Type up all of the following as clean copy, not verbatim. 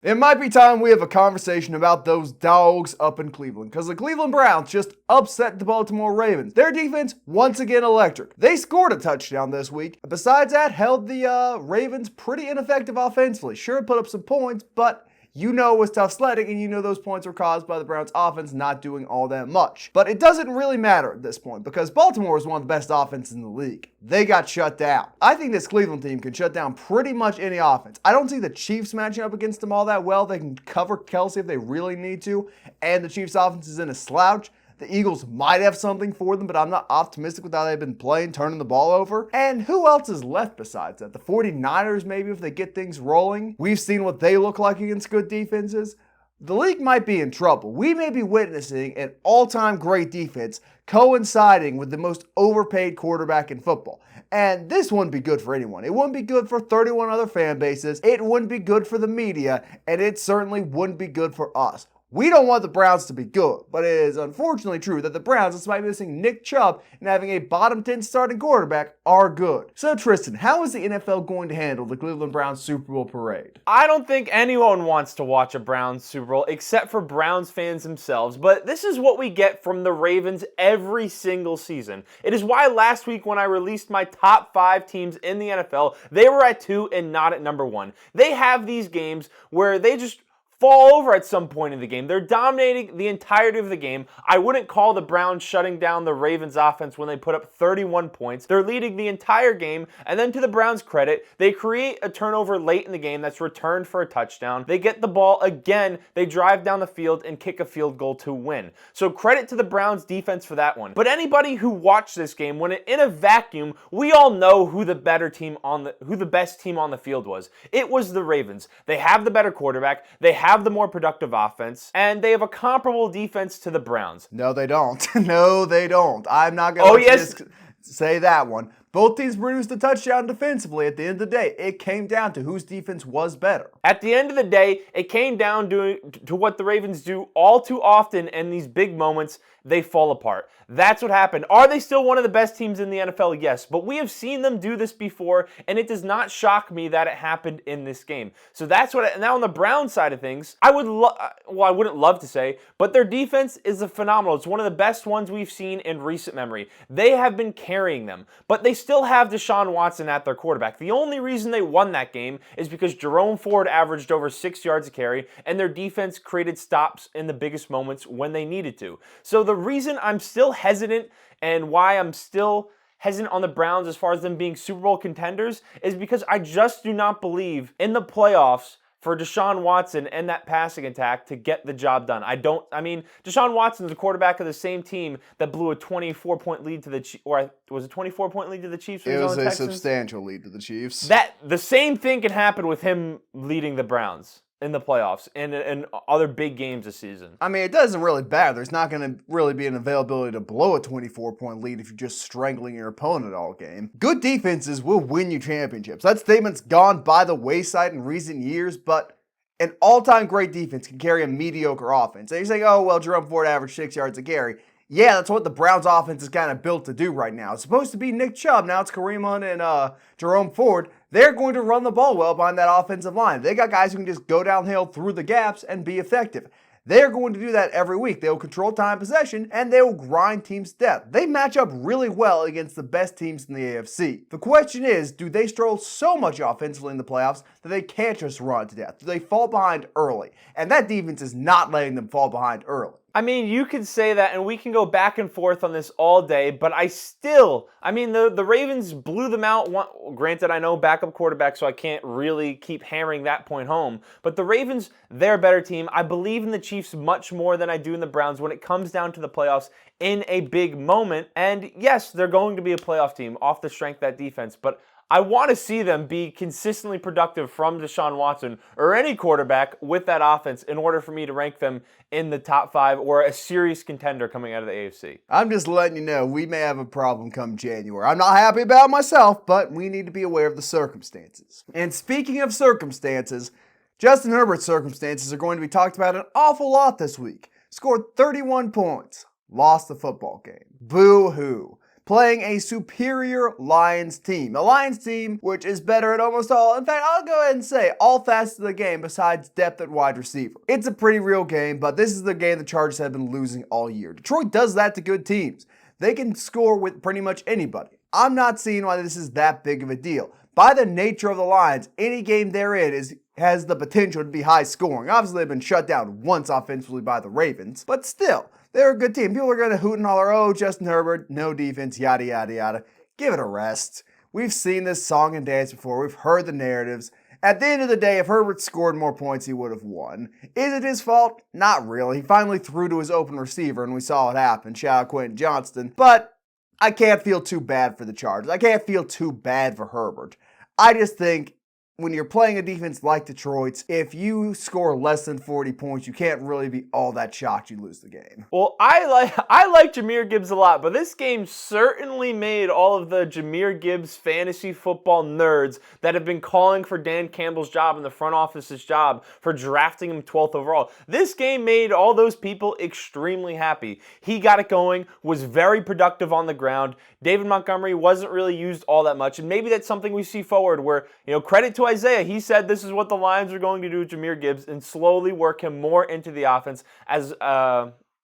It might be time we have a conversation about those dogs up in Cleveland, because the Cleveland Browns just upset the Baltimore Ravens. Their defense, once again, electric. They scored a touchdown this week. Besides that, held the Ravens pretty ineffective offensively. Sure, put up some points, but you know it was tough sledding, and you know those points were caused by the Browns' offense not doing all that much. But it doesn't really matter at this point, because Baltimore is one of the best offenses in the league. They got shut down. I think this Cleveland team can shut down pretty much any offense. I don't see the Chiefs matching up against them all that well. They can cover Kelsey if they really need to, and the Chiefs' offense is in a slouch. The Eagles might have something for them, but I'm not optimistic with how they've been playing, turning the ball over. And who else is left besides that? The 49ers, maybe, if they get things rolling. We've seen what they look like against good defenses. The league might be in trouble. We may be witnessing an all-time great defense coinciding with the most overpaid quarterback in football. And this wouldn't be good for anyone. It wouldn't be good for 31 other fan bases. It wouldn't be good for the media. And it certainly wouldn't be good for us. We don't want the Browns to be good, but it is unfortunately true that the Browns, despite missing Nick Chubb and having a bottom 10 starting quarterback, are good. So Tristan, how is the NFL going to handle the Cleveland Browns Super Bowl parade? I don't think anyone wants to watch a Browns Super Bowl except for Browns fans themselves, but this is what we get from the Ravens every single season. It is why last week when I released my top 5 teams in the NFL, they were at 2 and not at number 1. They have these games where they just fall over at some point in the game. They're dominating the entirety of the game. I wouldn't call the Browns shutting down the Ravens offense when they put up 31 points. They're leading the entire game, and then to the Browns' credit, they create a turnover late in the game that's returned for a touchdown. They get the ball again, they drive down the field and kick a field goal to win. So credit to the Browns defense for that one. But anybody who watched this game, when in a vacuum, we all know who the best team on the field was. It was the Ravens. They have the better quarterback. They have the more productive offense, and they have a comparable defense to the Browns. No, they don't. No, they don't. I'm not going to say that one. Both teams produced a touchdown defensively. At the end of the day, it came down to whose defense was better. At the end of the day, it came down to what the Ravens do all too often in these big moments. They fall apart. That's what happened. Are they still one of the best teams in the NFL? Yes, but we have seen them do this before, and it does not shock me that it happened in this game. So that's what. Now on the Browns side of things, I wouldn't love to say, but their defense is phenomenal. It's one of the best ones we've seen in recent memory. They have been carrying them, but they still have Deshaun Watson at their quarterback. The only reason they won that game is because Jerome Ford averaged over 6 yards a carry, and their defense created stops in the biggest moments when they needed to. So the reason I'm still hesitant and why I'm still hesitant on the Browns as far as them being Super Bowl contenders is because I just do not believe in the playoffs for Deshaun Watson and that passing attack to get the job done. Deshaun Watson is the quarterback of the same team that blew a 24-point lead to the Chiefs, or was it 24-point lead to the Chiefs? It was a substantial lead to the Chiefs. The same thing can happen with him leading the Browns in the playoffs and other big games this season. I mean, it doesn't really matter. There's not going to really be an availability to blow a 24-point lead if you're just strangling your opponent all game. Good defenses will win you championships. That statement's gone by the wayside in recent years, but an all-time great defense can carry a mediocre offense. And you're saying, oh, well, Jerome Ford averaged 6 yards a carry. Yeah, that's what the Browns offense is kind of built to do right now. It's supposed to be Nick Chubb. Now it's Kareem Hunt and Jerome Ford. They're going to run the ball well behind that offensive line. They got guys who can just go downhill through the gaps and be effective. They're going to do that every week. They'll control time possession, and they will grind teams to death. They match up really well against the best teams in the AFC. The question is, do they struggle so much offensively in the playoffs that they can't just run to death? Do they fall behind early? And that defense is not letting them fall behind early. I mean, you could say that, and we can go back and forth on this all day, but the Ravens blew them out. Granted, I know backup quarterback, so I can't really keep hammering that point home, but the Ravens, they're a better team. I believe in the Chiefs much more than I do in the Browns when it comes down to the playoffs in a big moment, and yes, they're going to be a playoff team off the strength of that defense, but I want to see them be consistently productive from Deshaun Watson or any quarterback with that offense in order for me to rank them in the top 5 or a serious contender coming out of the AFC. I'm just letting you know we may have a problem come January. I'm not happy about it myself, but we need to be aware of the circumstances. And speaking of circumstances, Justin Herbert's circumstances are going to be talked about an awful lot this week. Scored 31 points, lost the football game. Boo-hoo. playing a superior Lions team. A Lions team which is better at almost all, in fact, I'll go ahead and say, all facets of the game besides depth at wide receiver. It's a pretty real game, but this is the game the Chargers have been losing all year. Detroit does that to good teams. They can score with pretty much anybody. I'm not seeing why this is that big of a deal. By the nature of the Lions, any game they're in has the potential to be high scoring. Obviously, they've been shut down once offensively by the Ravens, but still, they're a good team. People are going to hoot and holler, oh, Justin Herbert, no defense, yada, yada, yada. Give it a rest. We've seen this song and dance before. We've heard the narratives. At the end of the day, if Herbert scored more points, he would have won. Is it his fault? Not really. He finally threw to his open receiver, and we saw it happen. Shout out Quentin Johnston. But I can't feel too bad for the Chargers. I can't feel too bad for Herbert. I just think when you're playing a defense like Detroit's, if you score less than 40 points, you can't really be all that shocked you lose the game. Well, I like Jahmyr Gibbs a lot, but this game certainly made all of the Jahmyr Gibbs fantasy football nerds that have been calling for Dan Campbell's job and the front office's job for drafting him 12th overall. This game made all those people extremely happy. He got it going, was very productive on the ground. David Montgomery wasn't really used all that much, and maybe that's something we see forward where, credit to Isiah. He said this is what the Lions are going to do with Jahmyr Gibbs and slowly work him more into the offense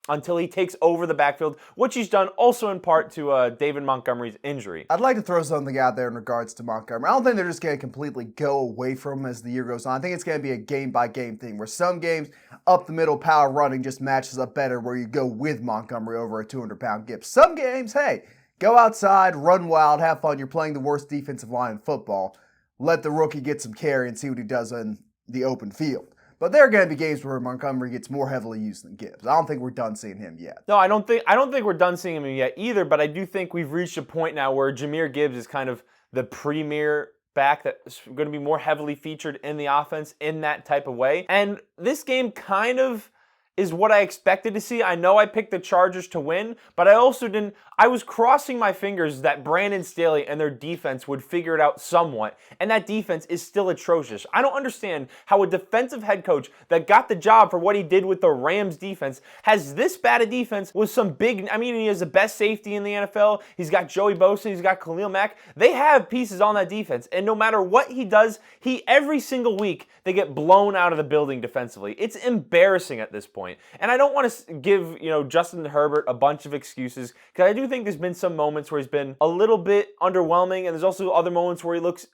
until he takes over the backfield, which he's done also in part to David Montgomery's injury. I'd like to throw something out there in regards to Montgomery. I don't think they're just going to completely go away from him as the year goes on. I think it's going to be a game-by-game thing where some games up the middle power running just matches up better where you go with Montgomery over a 200-pound Gibbs. Some games, hey, go outside, run wild, have fun. You're playing the worst defensive line in football. Let the rookie get some carry and see what he does in the open field. But there are going to be games where Montgomery gets more heavily used than Gibbs. I don't think we're done seeing him yet. No, I don't think we're done seeing him yet either, but I do think we've reached a point now where Jahmyr Gibbs is kind of the premier back that's going to be more heavily featured in the offense in that type of way. And this game kind of is what I expected to see. I know I picked the Chargers to win, but I also didn't. I was crossing my fingers that Brandon Staley and their defense would figure it out somewhat, and that defense is still atrocious. I don't understand how a defensive head coach that got the job for what he did with the Rams defense has this bad a defense with some big, he has the best safety in the NFL. He's got Joey Bosa, he's got Khalil Mack. They have pieces on that defense, and no matter what he does, every single week, they get blown out of the building defensively. It's embarrassing at this point. And I don't want to give, Justin Herbert a bunch of excuses, because I do think there's been some moments where he's been a little bit underwhelming, and there's also other moments where he looks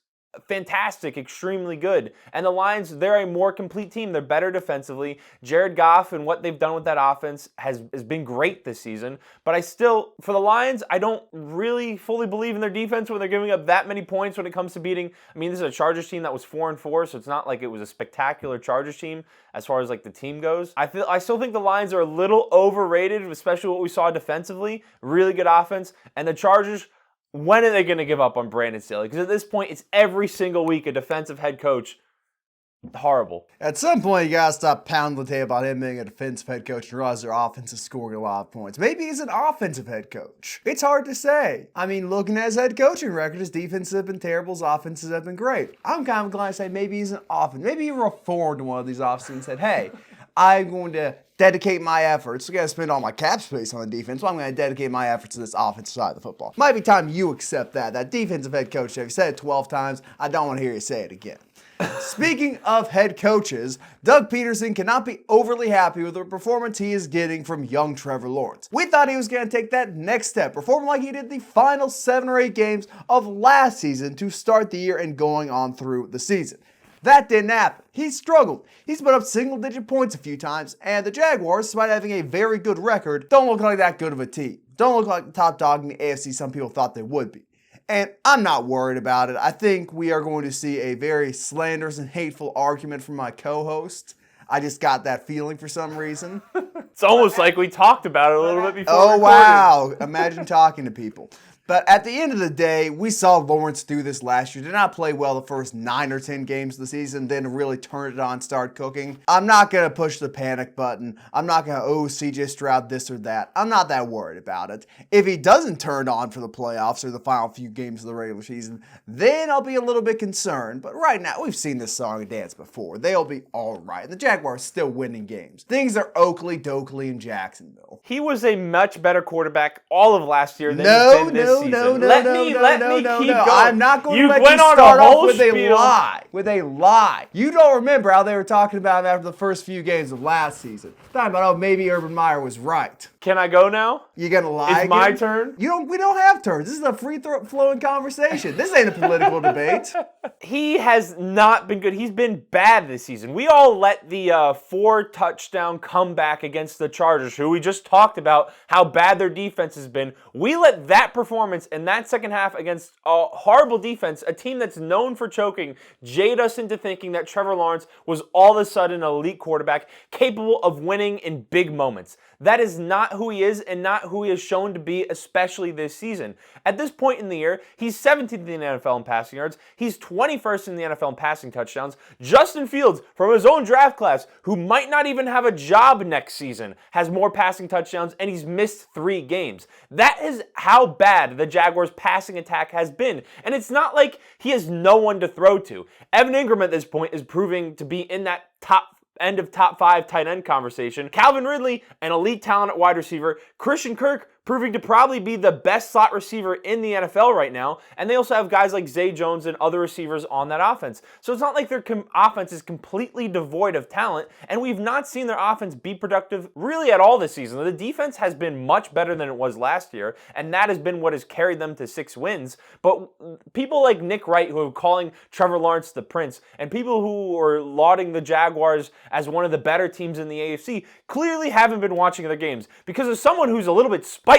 fantastic, extremely good. And the Lions, they're a more complete team. They're better defensively. Jared Goff and what they've done with that offense has been great this season. But I still, for the Lions, I don't really fully believe in their defense when they're giving up that many points when it comes to beating. This is a Chargers team that was 4-4, so it's not like it was a spectacular Chargers team as far as the team goes. I still think the Lions are a little overrated, especially what we saw defensively. Really good offense. And the Chargers, when are they going to give up on Brandon Staley? Because at this point, it's every single week a defensive head coach. Horrible. At some point, you got to stop pounding the table about him being a defensive head coach and realize their offense is scoring a lot of points. Maybe he's an offensive head coach. It's hard to say. Looking at his head coaching record, his defenses have been terrible, his offenses have been great. I'm kind of glad to say maybe he's an offense. Maybe he reformed one of these offenses and said, hey, I'm going to dedicate my efforts. I'm going to spend all my cap space on the defense, so I'm going to dedicate my efforts to this offensive side of the football. Might be time you accept that. That defensive head coach, if you said it 12 times, I don't want to hear you say it again. Speaking of head coaches, Doug Peterson cannot be overly happy with the performance he is getting from young Trevor Lawerence. We thought he was going to take that next step, perform like he did the final 7 or 8 games of last season to start the year and going on through the season. That didn't happen. He struggled. He's put up single-digit points a few times, and the Jaguars, despite having a very good record, don't look like that good of a team. Don't look like the top dog in the AFC some people thought they would be. And I'm not worried about it. I think we are going to see a very slanderous and hateful argument from my co-host. I just got that feeling for some reason. It's almost like we talked about it a little bit before. Oh, wow. Imagine talking to people. But at the end of the day, we saw Lawerence do this last year. Did not play well the first 9 or 10 games of the season, then really turn it on, start cooking. I'm not going to push the panic button. I'm not going to, CJ Stroud this or that. I'm not that worried about it. If he doesn't turn on for the playoffs or the final few games of the regular season, then I'll be a little bit concerned. But right now, we've seen this song and dance before. They'll be all right. And the Jaguars are still winning games. Things are Oakley, Dokley, and Jacksonville. He was a much better quarterback all of last year than he's been this season. No, Let me keep going. I'm not going You to let went you on a start off whole with a spiel. lie. With a lie. You don't remember how they were talking about him after the first few games of last season. Talking about, oh, maybe Urban Meyer was right. Can I go now? You gonna lie? It's my again? turn. We don't have turns. This is a free-flowing conversation. This ain't a political debate. He has not been good. He's been bad this season. We all let the 4-touchdown comeback against the Chargers, who we just talked about how bad their defense has been. We let that performance in that second half against a horrible defense, a team that's known for choking, jade us into thinking that Trevor Lawerence was all of a sudden an elite quarterback capable of winning in big moments. That is not who he is and not who he has shown to be, especially this season. At this point in the year, he's 17th in the NFL in passing yards. He's 21st in the NFL in passing touchdowns. Justin Fields, from his own draft class, who might not even have a job next season, has more passing touchdowns, and he's missed 3 games. That is how bad the Jaguars' passing attack has been. And it's not like he has no one to throw to. Evan Ingram at this point is proving to be in that end of top 5 tight end conversation. Calvin Ridley, an elite talent at wide receiver. Christian Kirk, proving to probably be the best slot receiver in the NFL right now. And they also have guys like Zay Jones and other receivers on that offense. So it's not like their offense is completely devoid of talent, and we've not seen their offense be productive really at all this season. The defense has been much better than it was last year, and that has been what has carried them to 6 wins. But people like Nick Wright, who are calling Trevor Lawrence the prince, and people who are lauding the Jaguars as one of the better teams in the AFC, clearly haven't been watching their games. Because as someone who's a little bit spiteful,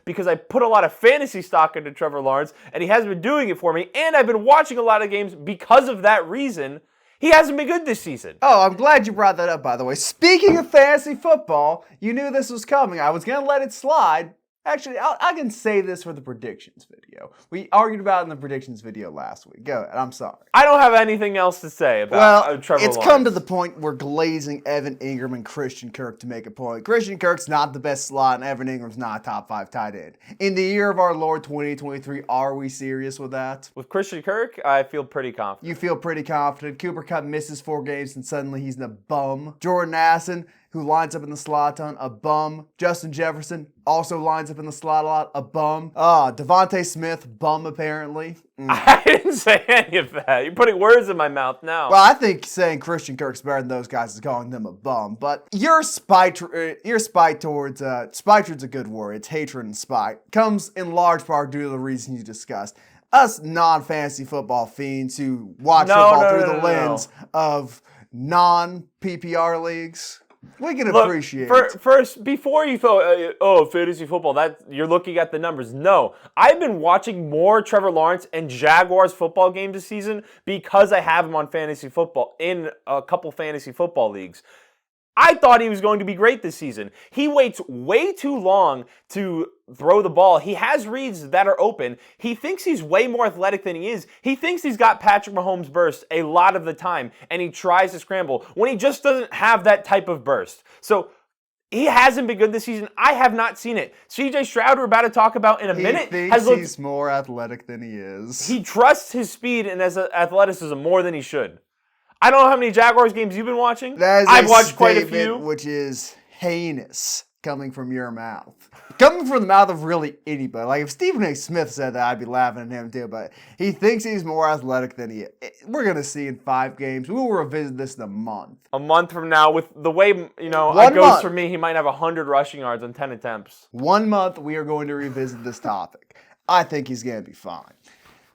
because I put a lot of fantasy stock into Trevor Lawrence, and he hasn't been doing it for me, and I've been watching a lot of games because of that reason, he hasn't been good this season. Oh, I'm glad you brought that up, by the way. Speaking of fantasy football, you knew this was coming. I was going to let it slide. Actually, I can say this for the predictions video. We argued about it in the predictions video last week. Go ahead. I'm sorry. I don't have anything else to say about Trevor Lawrence. It's come to the point where glazing Evan Ingram and Christian Kirk to make a point. Christian Kirk's not the best slot, and Evan Ingram's not a top 5 tight end. In the year of our Lord 2023, are we serious with that? With Christian Kirk, I feel pretty confident. You feel pretty confident. Cooper Kupp misses 4 games, and suddenly he's a bum. Jordan Addison, who lines up in the slot a ton, a bum. Justin Jefferson also lines up in the slot a lot, a bum. Devontae Smith, bum apparently. I didn't say any of that. You're putting words in my mouth now. Well, I think saying Christian Kirk's better than those guys is calling them a bum. But your spite towards spite's a good word. It's hatred and spite. Comes in large part due to the reason you discussed. Us non-fantasy football fiends who watch football through the lens of non-PPR leagues. We can appreciate it. First, before you thought, fantasy football, that you're looking at the numbers. No, I've been watching more Trevor Lawrence and Jaguars football games this season because I have him on fantasy football in a couple fantasy football leagues. I thought he was going to be great this season. He waits way too long to throw the ball. He has reads that are open. He thinks he's way more athletic than he is. He thinks he's got Patrick Mahomes' burst a lot of the time, and he tries to scramble when he just doesn't have that type of burst. So he hasn't been good this season. I have not seen it. CJ Stroud, we're about to talk about in a minute, he's more athletic than he is. He trusts his speed and his athleticism more than he should. I don't know how many Jaguars games you've been watching. I've watched quite a few. Which is heinous coming from your mouth. Coming from the mouth of really anybody. Like if Stephen A. Smith said that, I'd be laughing at him too. But he thinks he's more athletic than he is. We're going to see in 5 games. We will revisit this in a month. A month from now, with the way, it goes for me, he might have 100 rushing yards on 10 attempts. 1 month, we are going to revisit this topic. I think he's going to be fine.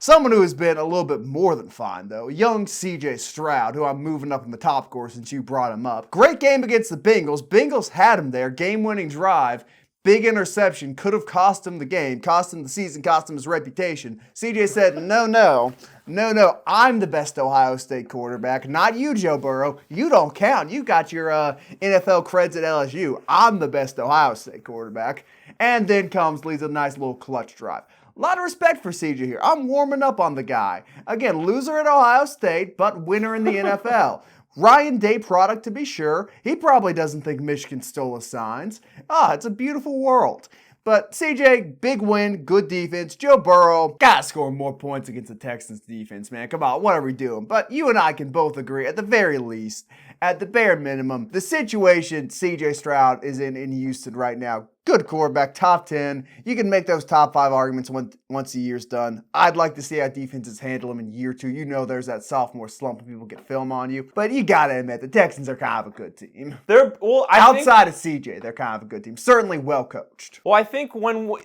Someone who has been a little bit more than fine, though, young CJ Stroud, who I'm moving up in the top course since you brought him up. Great game against the Bengals. Bengals had him there. Game-winning drive. Big interception. Could have cost him the game, cost him the season, cost him his reputation. CJ said, no. I'm the best Ohio State quarterback. Not you, Joe Burrow. You don't count. You got your NFL creds at LSU. I'm the best Ohio State quarterback. And then leads a nice little clutch drive. A lot of respect for CJ here. I'm warming up on the guy. Again, loser at Ohio State, but winner in the NFL. Ryan Day product to be sure. He probably doesn't think Michigan stole his signs. It's a beautiful world. But CJ, big win, good defense. Joe Burrow, gotta score more points against the Texans defense, man. Come on, what are we doing? But you and I can both agree, at the very least, at the bare minimum, the situation CJ Stroud is in Houston right now Good quarterback, top 10. You can make those top 5 arguments once the year's done. I'd like to see how defenses handle him in year 2. You know there's that sophomore slump when people get film on you. But you got to admit, the Texans are kind of a good team. Outside of CJ, they're kind of a good team. Certainly well coached. Well, I think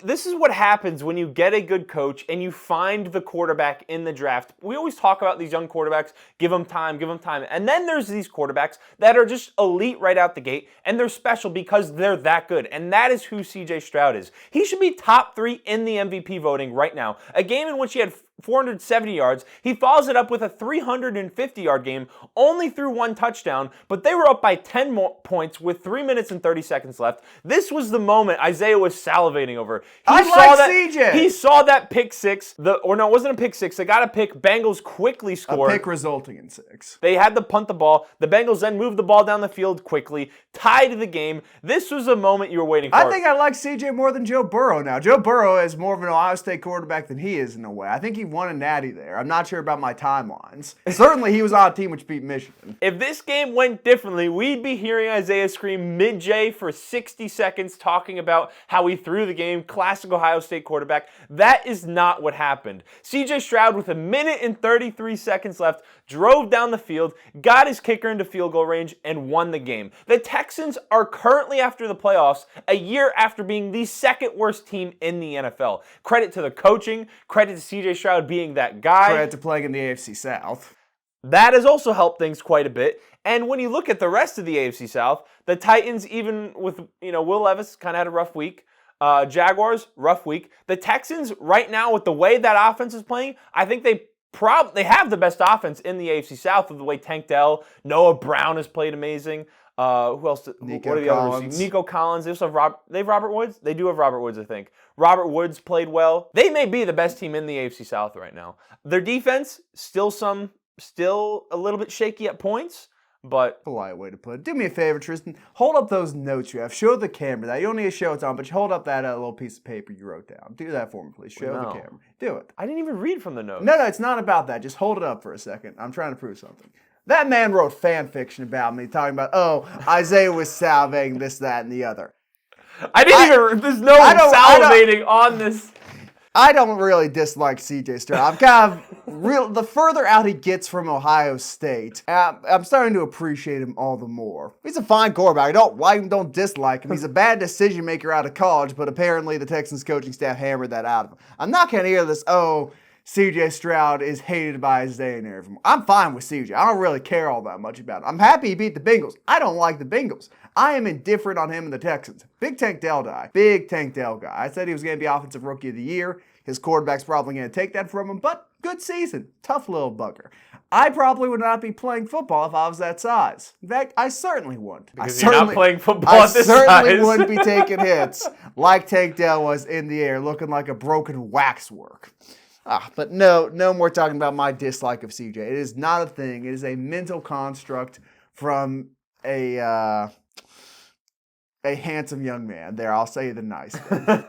this is what happens when you get a good coach and you find the quarterback in the draft. We always talk about these young quarterbacks, give them time. And then there's these quarterbacks that are just elite right out the gate, and they're special because they're that good. And that is who CJ Stroud is. He should be top 3 in the MVP voting right now. A game in which he had 470 yards. He follows it up with a 350-yard game, only threw 1 touchdown, but they were up by 10 more points with 3 minutes and 30 seconds left. This was the moment Isiah was salivating over. CJ. He saw that pick 6. It wasn't a pick 6. They got a pick. Bengals quickly scored. A pick resulting in 6. They had to punt the ball. The Bengals then moved the ball down the field quickly, tied the game. This was a moment you were waiting for. I think I like CJ more than Joe Burrow now. Joe Burrow is more of an Ohio State quarterback than he is in a way. I think he won a natty there. I'm not sure about my timelines. Certainly, he was on a team which beat Michigan. If this game went differently, we'd be hearing Isiah scream mid-J for 60 seconds talking about how he threw the game, classic Ohio State quarterback. That is not what happened. CJ Stroud, with 1 minute and 33 seconds left, drove down the field, got his kicker into field goal range, and won the game. The Texans are currently after the playoffs, a year after being the second worst team in the NFL. Credit to the coaching, credit to CJ Stroud being that guy. Credit to playing in the AFC South. That has also helped things quite a bit. And when you look at the rest of the AFC South, the Titans, even with Will Levis, kind of had a rough week. Jaguars, rough week. The Texans, right now, with the way that offense is playing, I think they have the best offense in the AFC South with the way Tank Dell, Noah Brown has played amazing. Who else? What are the other receivers? Nico Collins. They also have Robert Woods. They do have Robert Woods, I think. Robert Woods played well. They may be the best team in the AFC South right now. Their defense still a little bit shaky at points, but polite way to put it. Do me a favor, Tristan. Hold up those notes you have. Show the camera that. You don't need to show it on, but hold up that little piece of paper you wrote down. Do that for me, please. Show the camera. Do it. I didn't even read from the notes. No, it's not about that. Just hold it up for a second. I'm trying to prove something. That man wrote fan fiction about me, talking about, Isiah was salivating this, that, and the other. There's no salivating on this. I don't really dislike CJ Stroud. I'm kind of the further out he gets from Ohio State, I'm starting to appreciate him all the more. He's a fine quarterback. I don't like him, don't dislike him. He's a bad decision maker out of college, but apparently the Texans coaching staff hammered that out of him. I'm not going to hear this, CJ Stroud is hated by Isiah and everyone. I'm fine with CJ. I don't really care all that much about it. I'm happy he beat the Bengals. I don't like the Bengals. I am indifferent on him and the Texans. Big Tank Dell guy. I said he was going to be Offensive Rookie of the Year. His quarterback's probably going to take that from him, but good season. Tough little bugger. I probably would not be playing football if I was that size. In fact, I certainly wouldn't. Because you're not playing football at this size. I certainly wouldn't be taking hits like Tank Dell was in the air, looking like a broken waxwork. But no more talking about my dislike of CJ. It is not a thing. It is a mental construct from a handsome young man. There, I'll say the nice thing.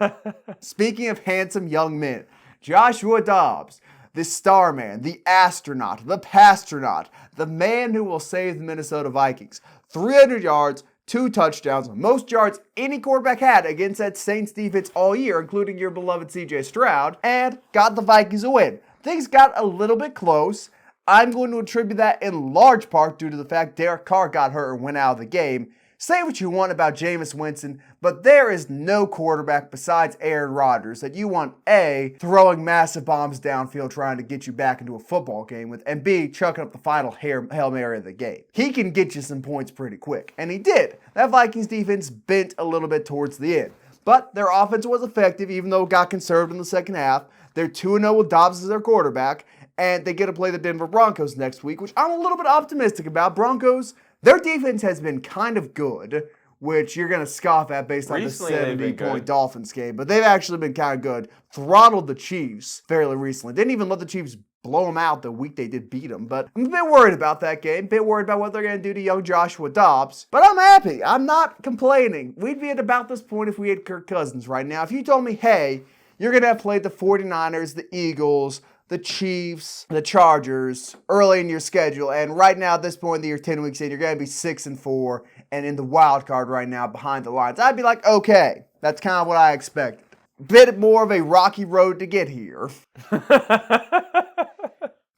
Speaking of handsome young men, Joshua Dobbs, the star man, the astronaut, the pastronaut, the man who will save the Minnesota Vikings. 300 yards, 2 touchdowns, most yards any quarterback had against that Saints defense all year, including your beloved CJ Stroud, and got the Vikings a win. Things got a little bit close. I'm going to attribute that in large part due to the fact Derek Carr got hurt and went out of the game. Say what you want about Jameis Winston, but there is no quarterback besides Aaron Rodgers that you want A, throwing massive bombs downfield trying to get you back into a football game with, and B, chucking up the final Hail Mary of the game. He can get you some points pretty quick, and he did. That Vikings defense bent a little bit towards the end, but their offense was effective even though it got conserved in the second half. They're 2-0 with Dobbs as their quarterback, and they get to play the Denver Broncos next week, which I'm a little bit optimistic about. Broncos, their defense has been kind of good, which you're going to scoff at based on the 70-point Dolphins game. But they've actually been kind of good. Throttled the Chiefs fairly recently. Didn't even let the Chiefs blow them out the week they did beat them. But I'm a bit worried about that game. A bit worried about what they're going to do to young Joshua Dobbs. But I'm happy. I'm not complaining. We'd be at about this point if we had Kirk Cousins right now. If you told me, hey, you're going to have played the 49ers, the Eagles, the Chiefs, the Chargers early in your schedule, and right now at this point in the year, 10 weeks in, you're going to be 6-4 and in the wild card right now behind the Lions. I'd be like, okay, That's kind of what I expected. Bit more of a rocky road to get here.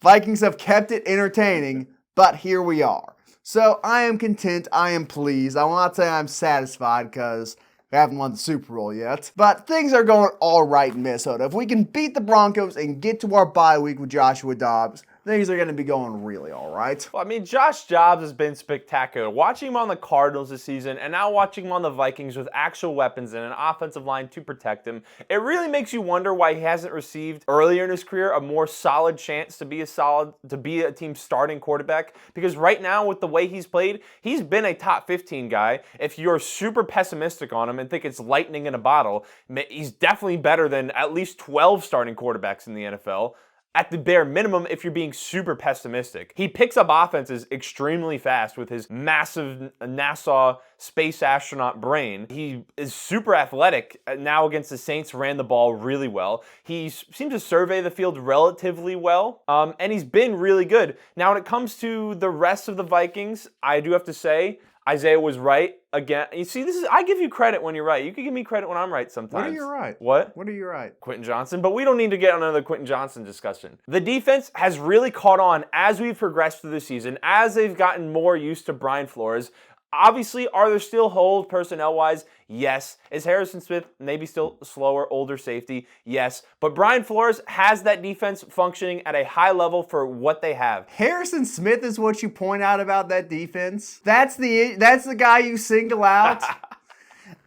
Vikings have kept it entertaining, but here we are. So I am content, I am pleased. I will not say I'm satisfied because we haven't won the Super Bowl yet. But things are going all right in Minnesota. If we can beat the Broncos and get to our bye week with Joshua Dobbs, things are going to be going really all right. Well, I mean, Josh Dobbs has been spectacular. Watching him on the Cardinals this season and now watching him on the Vikings with actual weapons and an offensive line to protect him, it really makes you wonder why he hasn't received earlier in his career a more solid chance to be a team's starting quarterback. Because right now, with the way he's played, he's been a top 15 guy. If you're super pessimistic on him and think it's lightning in a bottle, he's definitely better than at least 12 starting quarterbacks in the NFL. At the bare minimum, if you're being super pessimistic. He picks up offenses extremely fast with his massive NASA space astronaut brain. He is super athletic. Now against the Saints, ran the ball really well. He seems to survey the field relatively well, and he's been really good. Now when it comes to the rest of the Vikings, I do have to say, Isiah was right again. You see, I give you credit when you're right. You can give me credit when I'm right sometimes. What are you right? What? What are you right? Quentin Johnson, but we don't need to get on another Quentin Johnson discussion. The defense has really caught on as we've progressed through the season, as they've gotten more used to Brian Flores. Obviously, are there still holes personnel-wise? Yes. Is Harrison Smith maybe still slower, older safety? Yes. But Brian Flores has that defense functioning at a high level for what they have. Harrison Smith is what you point out about that defense? That's the guy you single out?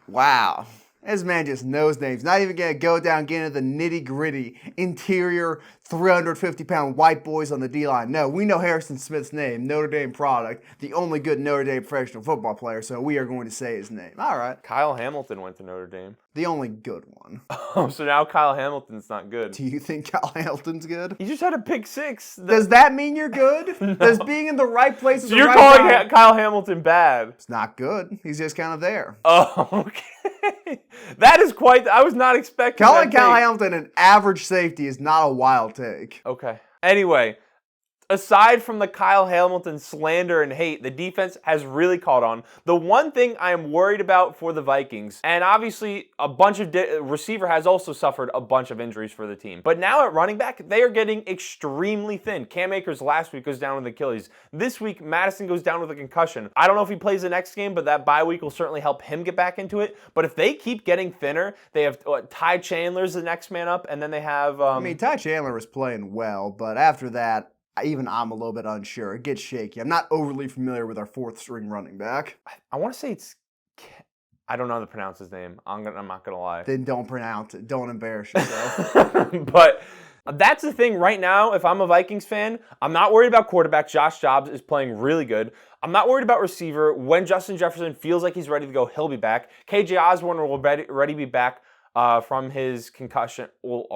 Wow. This man just knows names. Not even going to go down, get into the nitty-gritty, interior, 350-pound white boys on the D-line. No, we know Harrison Smith's name, Notre Dame product, the only good Notre Dame professional football player, so we are going to say his name. All right. Kyle Hamilton went to Notre Dame. The only good one. Oh, so now Kyle Hamilton's not good. Do you think Kyle Hamilton's good? He just had a pick six. Does that mean you're good? No. Does being in the right place at so the right you're time... calling Kyle Hamilton bad? It's not good. He's just kind of there. Oh, okay. That is quite... I was not expecting Calling that Kyle take. Hamilton an average safety is not a wild take. Okay. Anyway, aside from the Kyle Hamilton slander and hate, the defense has really caught on. The one thing I am worried about for the Vikings, and obviously a bunch of receiver has also suffered a bunch of injuries for the team. But now at running back, they are getting extremely thin. Cam Akers last week goes down with Achilles. This week, Madison goes down with a concussion. I don't know if he plays the next game, but that bye week will certainly help him get back into it. But if they keep getting thinner, they have Ty Chandler's the next man up, and then they have... I mean, Ty Chandler was playing well, but after that, even I'm a little bit unsure. It gets shaky. I'm not overly familiar with our fourth string running back. I want to say it's... I don't know how to pronounce his name. I'm not going to lie. Then don't pronounce it. Don't embarrass yourself. But that's the thing right now. If I'm a Vikings fan, I'm not worried about quarterback. Josh Dobbs is playing really good. I'm not worried about receiver. When Justin Jefferson feels like he's ready to go, he'll be back. KJ Osborne will already be back. From his concussion, will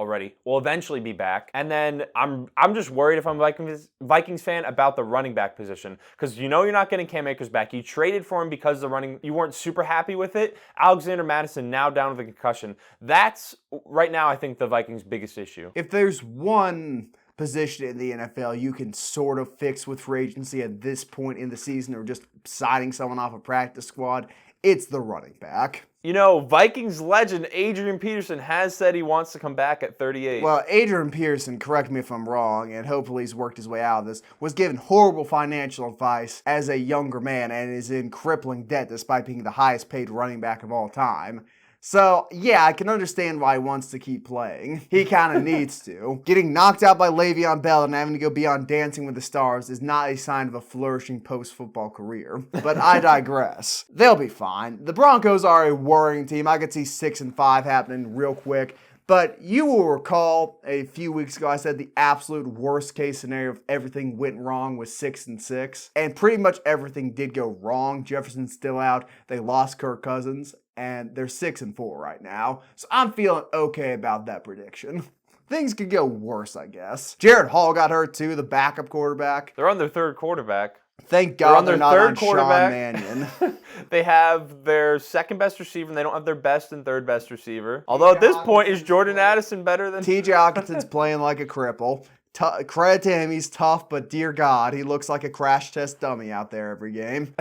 eventually be back. And then I'm just worried if I'm a Vikings fan about the running back position, because you know you're not getting Cam Akers back. You traded for him because you weren't super happy with it. Alexander Mattison now down with a concussion. That's right now I think the Vikings' biggest issue. If there's one position in the NFL you can sort of fix with free agency at this point in the season, or just signing someone off a practice squad, it's the running back. You know, Vikings legend Adrian Peterson has said he wants to come back at 38. Well, Adrian Peterson, correct me if I'm wrong, and hopefully he's worked his way out of this, was given horrible financial advice as a younger man and is in crippling debt despite being the highest paid running back of all time. So, yeah, I can understand why he wants to keep playing. He kind of needs to. Getting knocked out by Le'Veon Bell and having to go be on Dancing with the Stars is not a sign of a flourishing post-football career. But I digress. They'll be fine. The Broncos are a worrying team. I could see 6-5 happening real quick. But you will recall a few weeks ago I said the absolute worst case scenario if everything went wrong was 6-6. And pretty much everything did go wrong. Jefferson's still out. They lost Kirk Cousins. And they're 6-4 right now. So I'm feeling okay about that prediction. Things could go worse, I guess. Jared Hall got hurt too, the backup quarterback. They're on their third quarterback. Thank God they're not on Sean Mannion. They have their second best receiver, and they don't have their best and third best receiver. Although at this point, is Jordan Addison better than... TJ Hawkinson's playing like a cripple. Credit to him, he's tough, but dear God, he looks like a crash test dummy out there every game.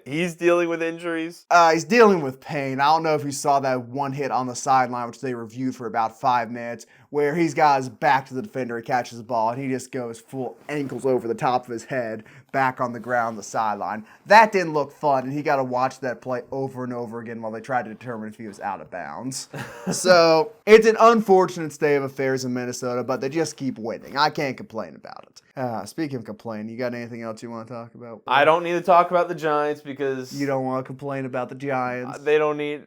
He's dealing with injuries. He's dealing with pain. I don't know if you saw that one hit on the sideline, which they reviewed for about 5 minutes, where he's got his back to the defender, he catches the ball, and he just goes full ankles over the top of his head, back on the ground, the sideline. That didn't look fun, and he got to watch that play over and over again while they tried to determine if he was out of bounds. So it's an unfortunate state of affairs in Minnesota, but they just keep winning. I can't complain about it. Speaking of complaining, you got anything else you want to talk about? I don't need to talk about the Giants because You don't want to complain about the Giants. they don't need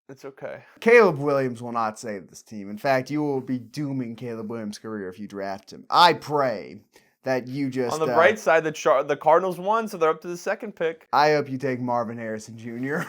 It's okay. Caleb Williams will not save this team. In fact, you will be dooming Caleb Williams' career if you draft him. I pray that you just... On the bright side, the Cardinals won, so they're up to the second pick. I hope you take Marvin Harrison Jr.